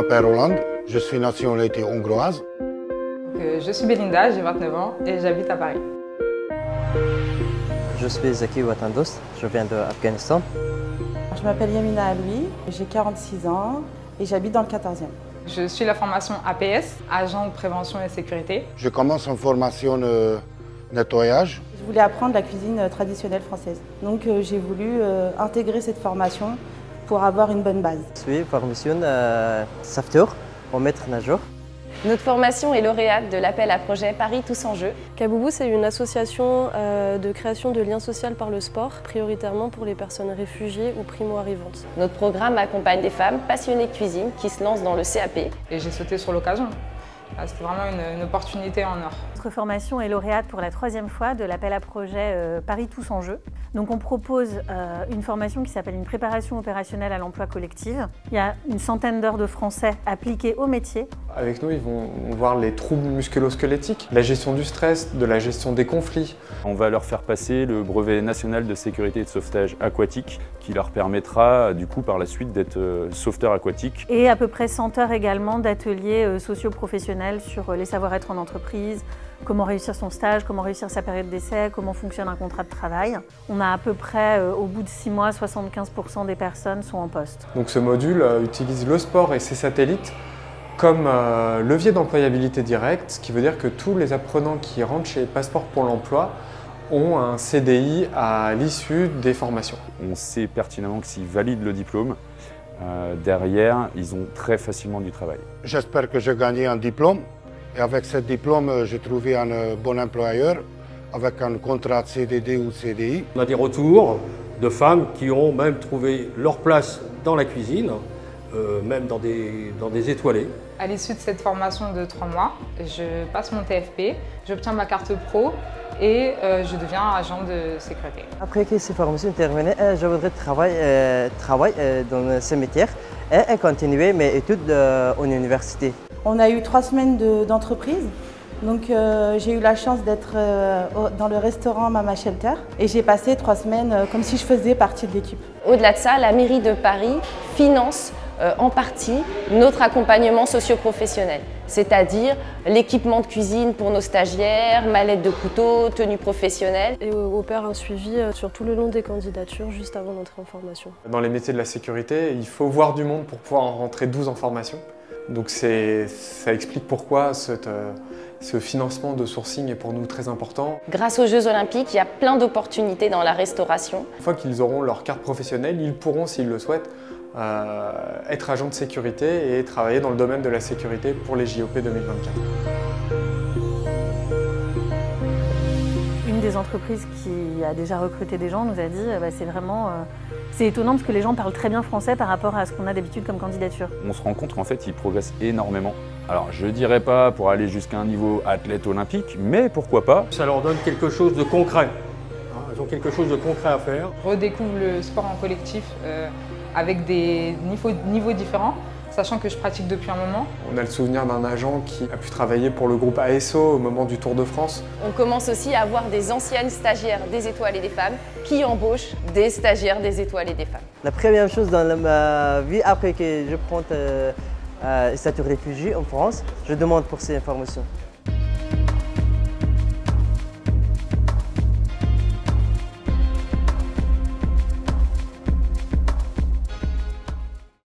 m'appelle Roland, je suis nationalité hongroise. Je suis Belinda, j'ai 29 ans et j'habite à Paris. Je suis Zaki Watandos, je viens d'Afghanistan. Je m'appelle Yamina Aloui, j'ai 46 ans et j'habite dans le 14e. Je suis la formation APS, agent de prévention et sécurité. Je commence en formation nettoyage. Je voulais apprendre la cuisine traditionnelle française. Donc j'ai voulu intégrer cette formation pour avoir une bonne base. Je suis formation sauveteur au maître nageur. Notre formation est lauréate de l'appel à projet Paris Tous en Jeu. Kaboubou, c'est une association de création de liens sociaux par le sport, prioritairement pour les personnes réfugiées ou primo-arrivantes. Notre programme accompagne des femmes passionnées de cuisine qui se lancent dans le CAP. Et j'ai sauté sur l'occasion. C'était vraiment une opportunité en or. Notre formation est lauréate pour la 3e fois de l'appel à projet Paris Tous en Jeu. Donc on propose une formation qui s'appelle une préparation opérationnelle à l'emploi collective. Il y a une centaine d'heures de français appliquées au métier. Avec nous, ils vont voir les troubles musculo-squelettiques, la gestion du stress, de la gestion des conflits. On va leur faire passer le brevet national de sécurité et de sauvetage aquatique qui leur permettra du coup par la suite d'être sauveteur aquatique. Et à peu près 100 heures également d'ateliers socio-professionnels sur les savoir-être en entreprise, comment réussir son stage, comment réussir sa période d'essai, comment fonctionne un contrat de travail. On a à peu près, au bout de 6 mois, 75% des personnes sont en poste. Donc ce module utilise le sport et ses satellites comme levier d'employabilité directe, ce qui veut dire que tous les apprenants qui rentrent chez Passeport pour l'emploi ont un CDI à l'issue des formations. On sait pertinemment que s'ils valident le diplôme, derrière, ils ont très facilement du travail. J'espère que j'ai gagné un diplôme et avec ce diplôme, j'ai trouvé un bon employeur avec un contrat de CDD ou CDI. On a des retours de femmes qui ont même trouvé leur place dans la cuisine, même dans des étoilés. À l'issue de cette formation de 3 mois, je passe mon TFP, j'obtiens ma carte pro et je deviens agent de sécurité. Après que ces formations terminées, je voudrais travailler dans ce métier et continuer mes études en université. On a eu 3 semaines d'entreprise. Donc j'ai eu la chance d'être dans le restaurant Mama Shelter et j'ai passé 3 semaines comme si je faisais partie de l'équipe. Au-delà de ça, la mairie de Paris finance en partie notre accompagnement socio-professionnel, c'est-à-dire l'équipement de cuisine pour nos stagiaires, mallettes de couteau, tenues professionnelles. Et opère un suivi sur tout le long des candidatures juste avant d'entrer en formation. Dans les métiers de la sécurité, il faut voir du monde pour pouvoir en rentrer 12 en formation. Donc ça explique pourquoi ce financement de sourcing est pour nous très important. Grâce aux Jeux Olympiques, il y a plein d'opportunités dans la restauration. Une fois qu'ils auront leur carte professionnelle, ils pourront, s'ils le souhaitent, être agents de sécurité et travailler dans le domaine de la sécurité pour les JOP 2024. Une des entreprises qui a déjà recruté des gens nous a dit c'est étonnant parce que les gens parlent très bien français par rapport à ce qu'on a d'habitude comme candidature. On se rend compte qu'en fait, ils progressent énormément. Alors, je ne dirais pas pour aller jusqu'à un niveau athlète olympique, mais pourquoi pas. Ça leur donne quelque chose de concret. Ils ont quelque chose de concret à faire. Je redécouvre le sport en collectif avec des niveaux différents, sachant que je pratique depuis un moment. On a le souvenir d'un agent qui a pu travailler pour le groupe ASO au moment du Tour de France. On commence aussi à avoir des anciennes stagiaires des étoiles et des femmes qui embauchent des stagiaires des étoiles et des femmes. La première chose dans ma vie, après que je prends statut réfugié en France, je demande pour ces informations.